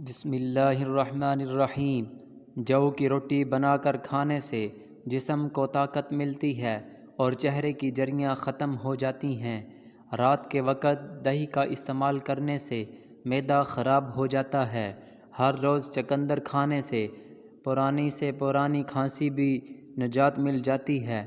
بسم اللہ الرحمن الرحیم۔ جو کی روٹی بنا کر کھانے سے جسم کو طاقت ملتی ہے اور چہرے کی جریاں ختم ہو جاتی ہیں۔ رات کے وقت دہی کا استعمال کرنے سے معدہ خراب ہو جاتا ہے۔ ہر روز چقندر کھانے سے پرانی کھانسی بھی نجات مل جاتی ہے۔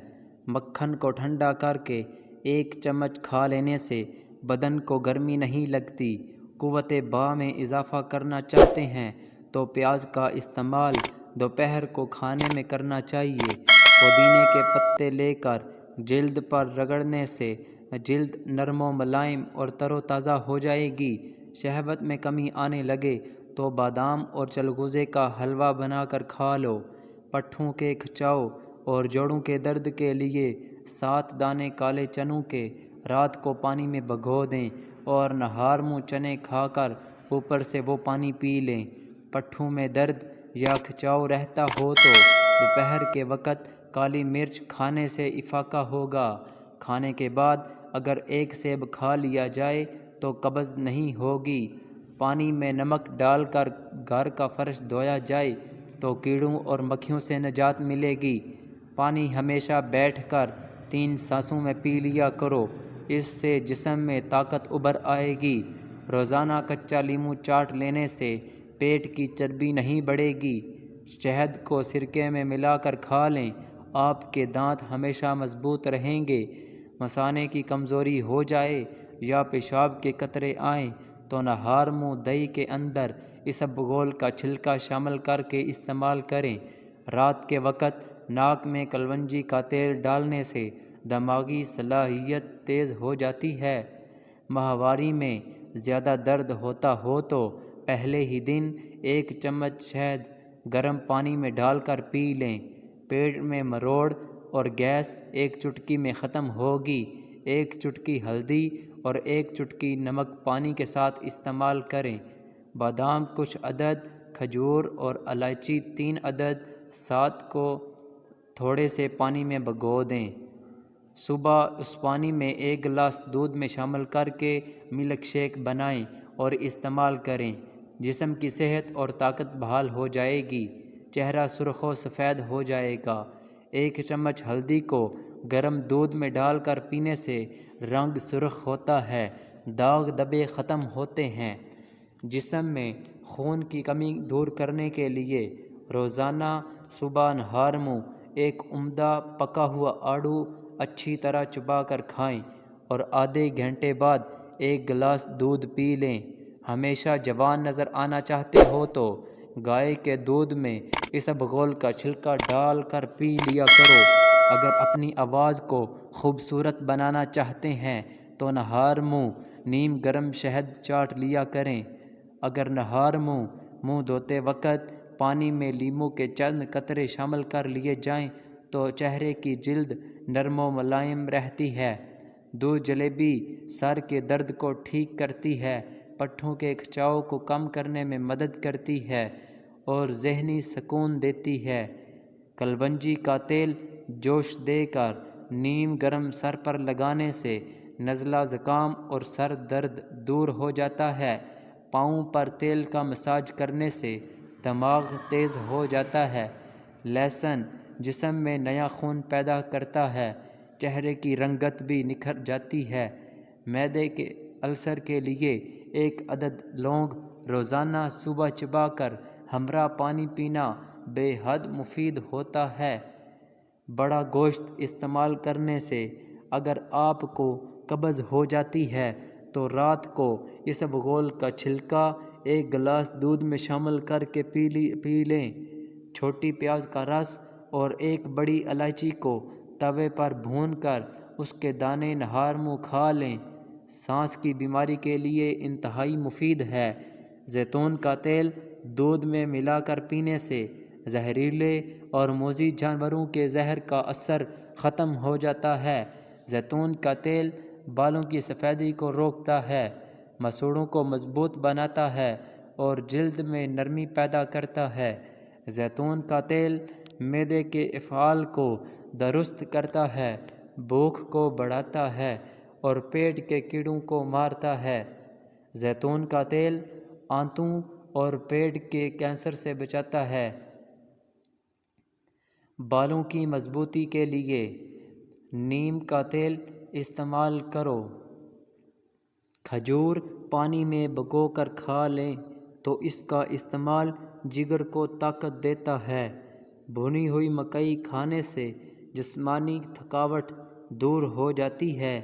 مکھن کو ٹھنڈا کر کے 1 چمچ کھا لینے سے بدن کو گرمی نہیں لگتی۔ قوت باہ میں اضافہ کرنا چاہتے ہیں تو پیاز کا استعمال دوپہر کو کھانے میں کرنا چاہیے۔ پودینے کے پتے لے کر جلد پر رگڑنے سے جلد نرم و ملائم اور تر و تازہ ہو جائے گی۔ شہوت میں کمی آنے لگے تو بادام اور چلغوزے کا حلوہ بنا کر کھا لو۔ پٹھوں کے کھچاؤ اور جوڑوں کے درد کے لیے 7 دانے کالے چنوں کے رات کو پانی میں بھگو دیں اور نہار منہ چنے کھا کر اوپر سے وہ پانی پی لیں۔ پٹھوں میں درد یا کھچاؤ رہتا ہو تو دوپہر کے وقت کالی مرچ کھانے سے افاقہ ہوگا۔ کھانے کے بعد اگر 1 سیب کھا لیا جائے تو قبض نہیں ہوگی۔ پانی میں نمک ڈال کر گھر کا فرش دھویا جائے تو کیڑوں اور مکھیوں سے نجات ملے گی۔ پانی ہمیشہ بیٹھ کر 3 سانسوں میں پی لیا کرو، اس سے جسم میں طاقت ابھر آئے گی۔ روزانہ کچا لیموں چاٹ لینے سے پیٹ کی چربی نہیں بڑھے گی۔ شہد کو سرکے میں ملا کر کھا لیں، آپ کے دانت ہمیشہ مضبوط رہیں گے۔ مثانے کی کمزوری ہو جائے یا پیشاب کے قطرے آئیں تو نہار منہ دہی کے اندر اسبگول کا چھلکا شامل کر کے استعمال کریں۔ رات کے وقت ناک میں کلونجی کا تیل ڈالنے سے دماغی صلاحیت تیز ہو جاتی ہے۔ ماہواری میں زیادہ درد ہوتا ہو تو پہلے ہی دن 1 چمچ شہد گرم پانی میں ڈال کر پی لیں۔ پیٹ میں مروڑ اور گیس 1 چٹکی میں ختم ہوگی۔ 1 چٹکی ہلدی اور 1 چٹکی نمک پانی کے ساتھ استعمال کریں۔ بادام کچھ عدد، کھجور اور الائچی 3 عدد ساتھ کو تھوڑے سے پانی میں بھگو دیں۔ صبح اس پانی میں 1 گلاس دودھ میں شامل کر کے ملک شیک بنائیں اور استعمال کریں۔ جسم کی صحت اور طاقت بحال ہو جائے گی۔ چہرہ سرخ و سفید ہو جائے گا۔ 1 چمچ ہلدی کو گرم دودھ میں ڈال کر پینے سے رنگ سرخ ہوتا ہے، داغ دھبے ختم ہوتے ہیں۔ جسم میں خون کی کمی دور کرنے کے لیے روزانہ صبح نہار منہ 1 عمدہ پکا ہوا آڑو اچھی طرح چبا کر کھائیں اور آدھے گھنٹے بعد 1 گلاس دودھ پی لیں۔ ہمیشہ جوان نظر آنا چاہتے ہو تو گائے کے دودھ میں اسبگول کا چھلکا ڈال کر پی لیا کرو۔ اگر اپنی آواز کو خوبصورت بنانا چاہتے ہیں تو نہار منہ نیم گرم شہد چاٹ لیا کریں۔ اگر نہار منہ دھوتے وقت پانی میں لیموں کے چند قطرے شامل کر لیے جائیں تو چہرے کی جلد نرم و ملائم رہتی ہے۔ دودھ جلیبی سر کے درد کو ٹھیک کرتی ہے، پٹھوں کے کھچاؤ کو کم کرنے میں مدد کرتی ہے اور ذہنی سکون دیتی ہے۔ کلونجی کا تیل جوش دے کر نیم گرم سر پر لگانے سے نزلہ زکام اور سر درد دور ہو جاتا ہے۔ پاؤں پر تیل کا مساج کرنے سے دماغ تیز ہو جاتا ہے۔ لہسن جسم میں نیا خون پیدا کرتا ہے، چہرے کی رنگت بھی نکھر جاتی ہے۔ معدے کے السر کے لیے 1 عدد لونگ روزانہ صبح چبا کر ہمراہ پانی پینا بے حد مفید ہوتا ہے۔ بڑا گوشت استعمال کرنے سے اگر آپ کو قبض ہو جاتی ہے تو رات کو اسبگول کا چھلکا 1 گلاس دودھ میں شامل کر کے پی لیں۔ چھوٹی پیاز کا رس اور 1 بڑی الائچی کو توے پر بھون کر اس کے دانے نہار منہ کھا لیں۔ سانس کی بیماری کے لیے انتہائی مفید ہے۔ زیتون کا تیل دودھ میں ملا کر پینے سے زہریلے اور موذی جانوروں کے زہر کا اثر ختم ہو جاتا ہے۔ زیتون کا تیل بالوں کی سفیدی کو روکتا ہے، مسوڑھوں کو مضبوط بناتا ہے اور جلد میں نرمی پیدا کرتا ہے۔ زیتون کا تیل معدے کے افعال کو درست کرتا ہے، بھوک کو بڑھاتا ہے اور پیٹ کے کیڑوں کو مارتا ہے۔ زیتون کا تیل آنتوں اور پیٹ کے کینسر سے بچاتا ہے۔ بالوں کی مضبوطی کے لیے نیم کا تیل استعمال کرو۔ کھجور پانی میں بھگو کر کھا لیں تو اس کا استعمال جگر کو طاقت دیتا ہے۔ بھنی ہوئی مکئی کھانے سے جسمانی تھکاوٹ دور ہو جاتی ہے۔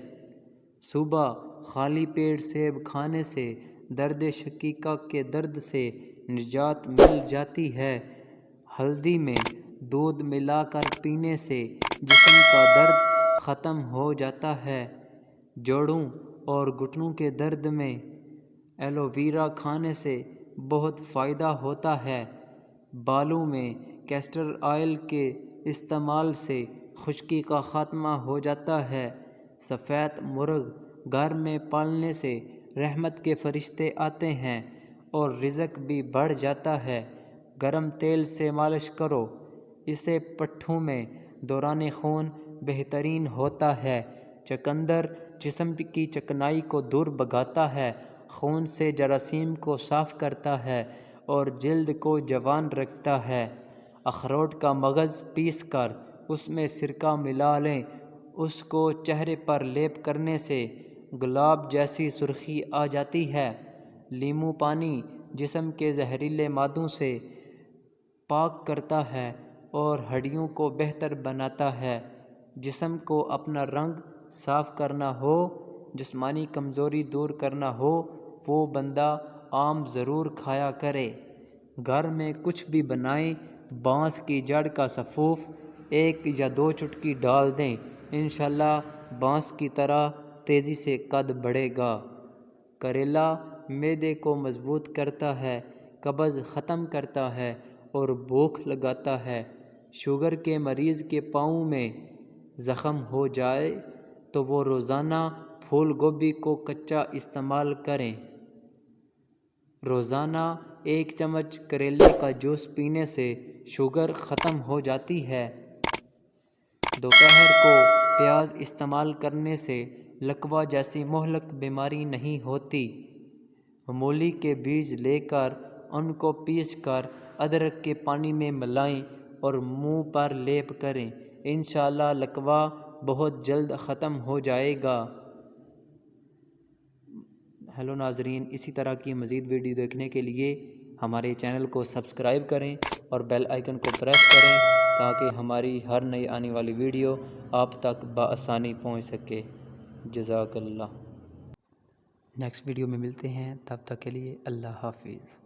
صبح خالی پیٹ سیب کھانے سے درد شقیقہ کے درد سے نجات مل جاتی ہے۔ ہلدی میں دودھ ملا کر پینے سے جسم کا درد ختم ہو جاتا ہے۔ جوڑوں اور گھٹنوں کے درد میں ایلو ویرا کھانے سے بہت فائدہ ہوتا ہے۔ بالوں میں کیسٹر آئل کے استعمال سے خشکی کا خاتمہ ہو جاتا ہے۔ سفید مرغ گھر میں پالنے سے رحمت کے فرشتے آتے ہیں اور رزق بھی بڑھ جاتا ہے۔ گرم تیل سے مالش کرو، اس سے پٹھوں میں دوران خون بہترین ہوتا ہے۔ چقندر جسم کی چکنائی کو دور بھگاتا ہے، خون سے جراثیم کو صاف کرتا ہے اور جلد کو جوان رکھتا ہے۔ اخروٹ کا مغز پیس کر اس میں سرکہ ملا لیں، اس کو چہرے پر لیپ کرنے سے گلاب جیسی سرخی آ جاتی ہے۔ لیموں پانی جسم کے زہریلے مادوں سے پاک کرتا ہے اور ہڈیوں کو بہتر بناتا ہے۔ جسم کو اپنا رنگ صاف کرنا ہو، جسمانی کمزوری دور کرنا ہو، وہ بندہ آم ضرور کھایا کرے۔ گھر میں کچھ بھی بنائیں، بانس کی جڑ کا سفوف 1 یا 2 چٹکی ڈال دیں، انشاءاللہ بانس کی طرح تیزی سے قد بڑھے گا۔ کریلا معدے کو مضبوط کرتا ہے، قبض ختم کرتا ہے اور بھوک لگاتا ہے۔ شوگر کے مریض کے پاؤں میں زخم ہو جائے تو وہ روزانہ پھول گوبھی کو کچا استعمال کریں۔ روزانہ 1 چمچ کریلے کا جوس پینے سے شوگر ختم ہو جاتی ہے۔ دوپہر کو پیاز استعمال کرنے سے لکوہ جیسی مہلک بیماری نہیں ہوتی۔ مولی کے بیج لے کر ان کو پیس کر ادرک کے پانی میں ملائیں اور منہ پر لیپ کریں، انشاءاللہ لکوہ بہت جلد ختم ہو جائے گا۔ ہیلو ناظرین، اسی طرح کی مزید ویڈیو دیکھنے کے لیے ہمارے چینل کو سبسکرائب کریں اور بیل آئیکن کو پریس کریں تاکہ ہماری ہر نئی آنے والی ویڈیو آپ تک بآسانی پہنچ سکے۔ جزاک اللہ۔ نیکسٹ ویڈیو میں ملتے ہیں، تب تک کے لیے اللہ حافظ۔